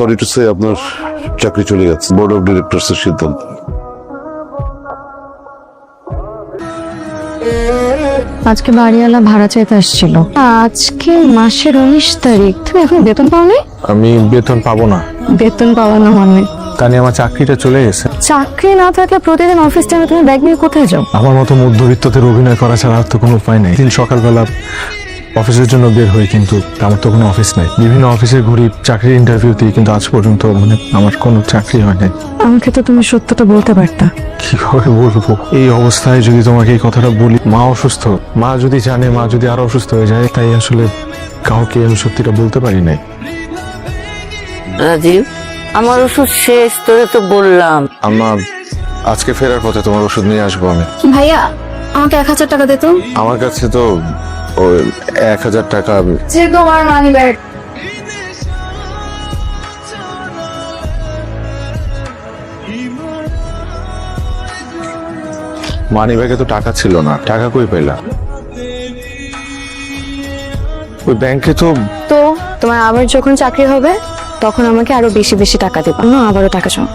Sorry to say আপনার চাকরি চলে গেছে, বোর্ড অফ ডিরেক্টরস এর সিদ্ধান্ত। আজকে বাড়িওয়ালা ভাড়া চাইতে আসছিল। আজকে মাসের 19 তারিখ, তুমি এখন বেতন পাওনি? আমি বেতন পাবো না। বেতন পাওয়া না মানে? তাই আমার চাকরিটা চলে গেছে। চাকরি না থাকলে প্রতিদিন অফিস টাইমে তুমি ব্যাগ নিয়ে কোথায় যাও? আমার মতো মধ্যবিত্তদের অভিনয় করা ছাড়া আর তো কোনো উপায় নেই। দিন সকালবেলা অফিসের জন্য বের হই, কিন্তু আমার তো কোনো অফিস নাই। বিভিন্ন অফিসে ঘুরি চাকরির ইন্টারভিউ দিই, কিন্তু আজ পর্যন্ত আমার কোনো চাকরি হয় নাই। আমাকে তো তুমি সত্যটা বলতে পারতা। কিভাবে বলবো? এই অবস্থায় যদি তোমাকে এই কথাটা বলি, মা অসুস্থ, মা যদি জানে, মা যদি আরো অসুস্থ হয়ে যায়, তাই আসলে কাউকে আমি সত্যিটা বলতে পারি নাই। রাজীব, আমার ওষুধ শেষ, তোরে তো বললাম। আম্মা, আজকে ফেরার পথে তোমার ওষুধ নিয়ে আসবো আমি। ভাইয়া, আমাকে 1000 টাকা দে তো। আমার কাছে তো ওই 1000 টাকা। যে তোমার মানি ব্যাগ। মানি ব্যাগে তো টাকা ছিল না, টাকা কই পাইলা? ওই ব্যাংকে তো। তো তোমার আবার যখন চাকরি হবে তখন আমাকে আরো বেশি বেশি টাকা দিবা, আবারও টাকা চাও।